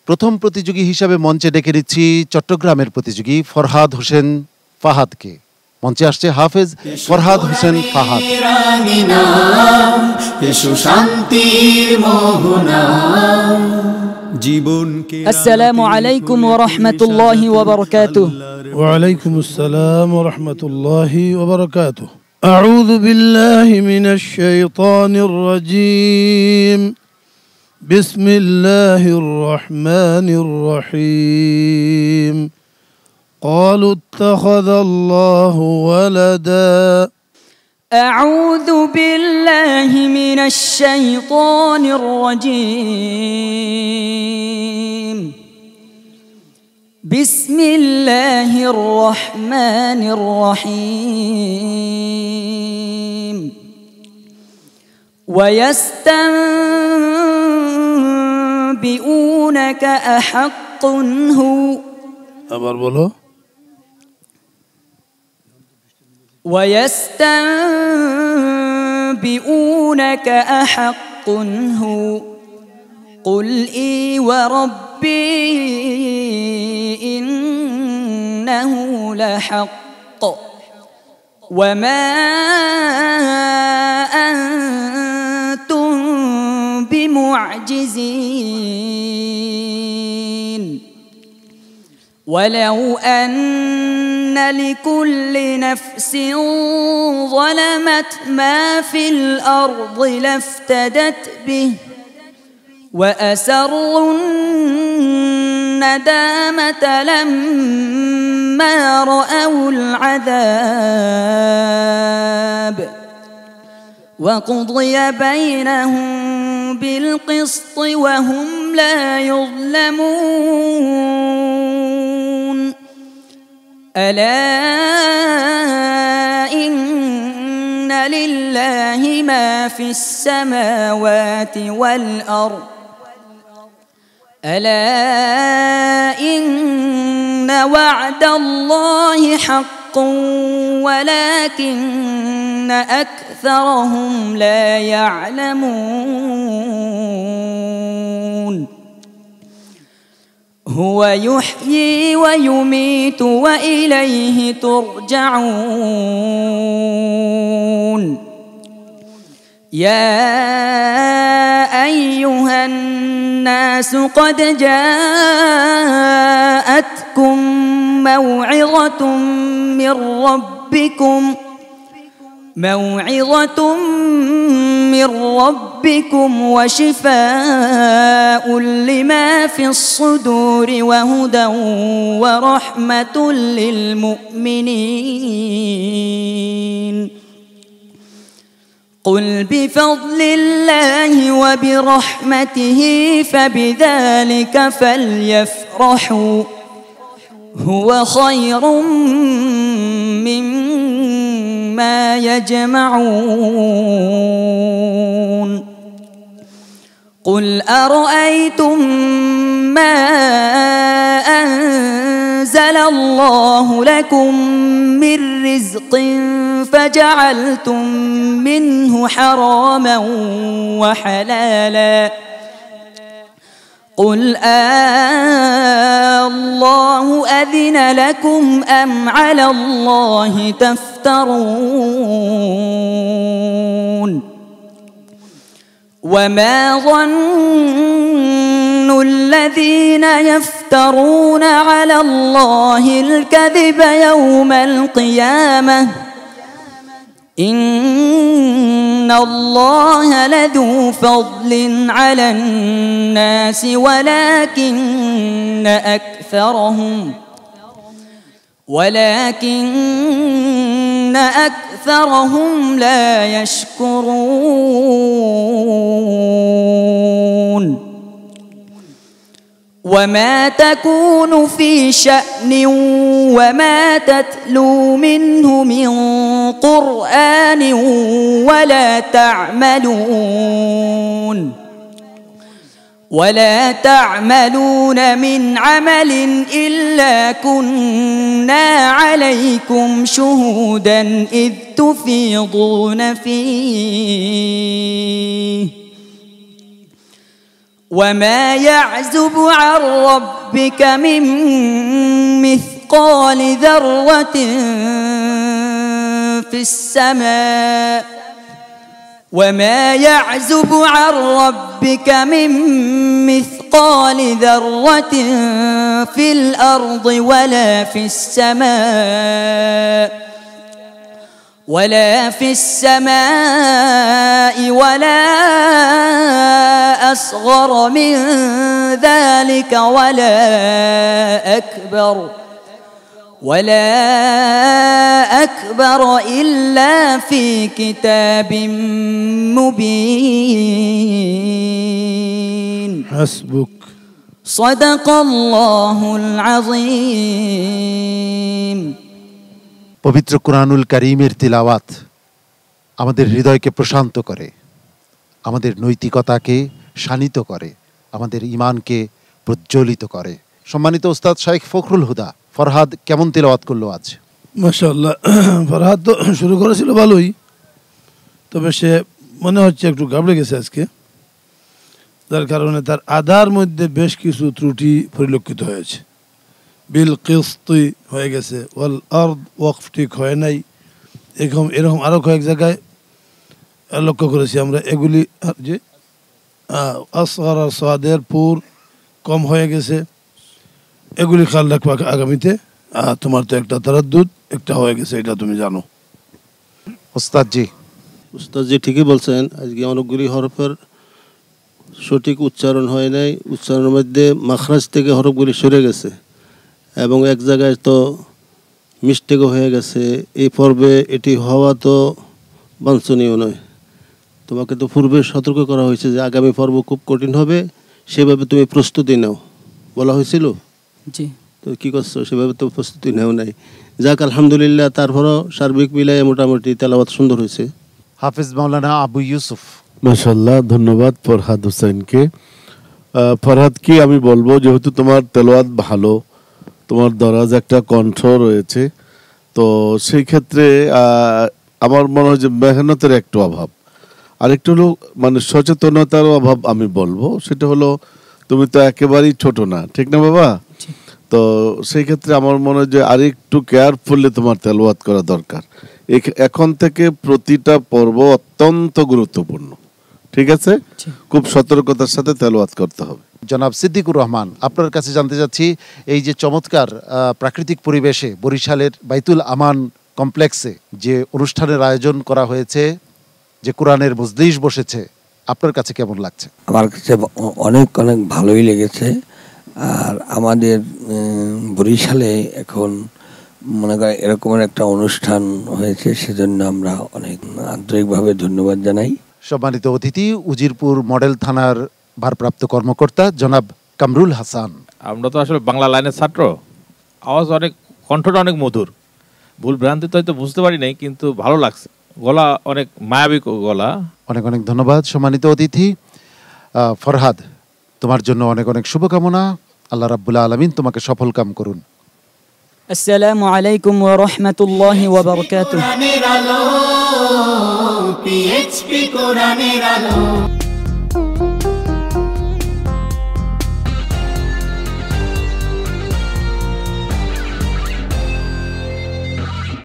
প্রথম প্রতিযোগী হিসাবে মঞ্চে ডেকে নিচ্ছি চট্টগ্রামের প্রতিযোগী ফরহাদ হোসেন ফাহাদকে। মঞ্চে আসছে হাফেজ ফরহাদ হোসেন ফাহাদ। আসসালামু আলাইকুম ওয়া রাহমাতুল্লাহি ওয়া বারাকাতুহু। ওয়া আলাইকুম আসসালাম ওয়া রাহমাতুল্লাহি ওয়া বারাকাতুহু। আউযু বিল্লাহি মিনাশ শাইতানির রাজীম। বিসমিল্লাহির রহমানির রহিম। قالوا اتخذ الله ولدا أعوذ بالله من الشيطان الرجيم. بسم الله الرحمن الرحيم. ويستنبئونك أحق هو আবার বলো। ويستنبئونك أحق هو قل إي وربي إنه لحق وما أنتم بمعجزين ولو أن لكل نفس ظلمت ما في الأرض لافتدت به وأسروا الندامة لما رأوا العذاب وقضي بينهم بالقسط وهم لا يظلمون ألا إن لله ما في السماوات والأرض ألا إن وعد الله حق ولكن أكثرهم لا يعلمون هو يحيي ويميت وإليه ترجعون يا أيها الناس قد جاءتكم موعظة من ربكم وشفاء لما في الصدور وهدى ورحمة للمؤمنين قل بفضل الله وبرحمته فبذلك فليفرحوا هو خير مما يجمعون قل أرأيتم ما أنزل الله لكم من رزق فجعلتم منه حراما وحلالا قل الله أذن لكم أم على الله تفترون وما ظن الذين يفترون على الله الكذب يوم القيامة إن الله لذو فضل على الناس ولكن أكثرهم لا يشكرون وما تكون في شأن وما تتلو منه من قرآن ولا تعملون من عمل إلا كنا عليكم شهودا إذ تفيضون فيه وما يعزب عن ربك من مثقال ذرة في السماء وما يعزب عن ربك من مثقال ذرة في الأرض ولا في السماء ولا أصغر من ذلك ولا أكبر إلا في كتاب مبين حسبك صدق الله العظيم পবিত্র কুরআনুল কারীমের তিলাওয়াত আমাদের হৃদয়কে প্রশান্ত করে, আমাদের নৈতিকতাকে শানিত করে, আমাদের ঈমানকে প্রজ্বলিত করে। সম্মানিত ওস্তাদ শাইখ ফখরুল হুদা, ফরহাদ কেমন তিলাওয়াত করলো আজ? মাশাআল্লাহ, ফরহাদ তো শুরু করেছিল ভালোই, তবে সে মনে হচ্ছে একটু ঘাবড়ে গেছে আজকে, যার কারণে তার আদার মধ্যে বেশ কিছু ত্রুটি পরিলক্ষিত হয়েছে। বিল কিস্তি হয়ে গেছে, ওয়াল আরদ ওয়াকফ ঠিক হয় নাই, এরকম আরও কয়েক জায়গায় লক্ষ্য করেছি আমরা। এগুলি যে আসগার আর সাদের পুর কম হয়ে গেছে, এগুলি খেয়াল রাখবা আগামীতে। তোমার তো একটা তারাদ্দুদ একটা হয়ে গেছে, এটা তুমি জানো। উস্তাদজি ঠিকই বলছেন, আজকে অনেকগুলি হরফের সঠিক উচ্চারণ হয় নাই, উচ্চারণের মধ্যে মাখরাজ থেকে হরফগুলি সরে গেছে এবং এক জায়গায় তো মিস্টেকও হয়ে গেছে। এই পর্বে এটি হওয়া তো বাঞ্ছনীয় নয়। তোমাকে তো পূর্বে সতর্ক করা হয়েছে যে আগামী পর্ব খুব কঠিন হবে, সেভাবে তুমি প্রস্তুতি নাও বলা হয়েছিল। জি, তো কী করছো? সেভাবে তো প্রস্তুতি নেও নাই। যাক, আলহামদুলিল্লাহ, তারপরও সার্বিক মিলায় মোটামুটি তেলাওয়াত সুন্দর হয়েছে। হাফেজ মাওলানা আবু ইউসুফ। মাশাআল্লাহ, ধন্যবাদ ফরহাদ হোসেনকে। ফরহাদ কি আমি বলবো, যেহেতু তোমার তেলাওয়াত ভালো, তোমার দরাজ একটা কণ্ঠ রয়েছে, তো সেই ক্ষেত্রে আমার মনে হয় যে মেহনতের একটু অভাব, আরেকটু হলো মানে সচেতনতার অভাব আমি বলবো। সেটা হলো তুমি তো একেবারেই ছোট না, ঠিক না বাবা? তো সেই ক্ষেত্রে আমার মনে হয় যে আরেকটু কেয়ারফুলি তোমার তেলাওয়াত করা দরকার। এখন থেকে প্রতিটা পর্ব অত্যন্ত গুরুত্বপূর্ণ, ঠিক আছে? খুব সতর্কতার সাথে তেলাওয়াত করতে হবে। জনাব সিদ্দিকুর রহমান, আপনার কাছে জানতে চাচ্ছি, এই যে চমৎকার প্রাকৃতিক পরিবেশে বরিশালের বাইতুল আমান কমপ্লেক্সে যে অনুষ্ঠানের আয়োজন করা হয়েছে, যে কোরআনের মজলিস বসেছে, আপনার কাছে কেমন লাগছে? আমার কাছে অনেক অনেক ভালোই লেগেছে। আর আমাদের বরিশালে এখন মনে করেন এরকমের একটা অনুষ্ঠান হয়েছে, সেজন্য আমরা অনেক আন্তরিকভাবে ধন্যবাদ জানাই। সম্মানিত অতিথি, উজিরপুর মডেল থানার ভারপ্রাপ্ত কর্মকর্তা জনাব কামরুল হাসান। আমরা তো আসলে বাংলা লাইনের ছাত্র, আওয়াজ অনেক, কণ্ঠটা অনেক মধুর, ভুল ভ্রান্তি তো হয়তো বুঝতে পারি নাই, কিন্তু ভালো লাগছে, গলা অনেক মায়াবী গলা। অনেক অনেক ধন্যবাদ সম্মানিত অতিথি। ফরহাদ, তোমার জন্য অনেক অনেক শুভকামনা। আল্লাহ রাব্বুল আলামিন তোমাকে সফল কাম করুন। আসসালামু আলাইকুম ওয়া রাহমাতুল্লাহি ওয়া বারাকাতুহু। কোরআনের আলো, PHP কোরআনের আলো।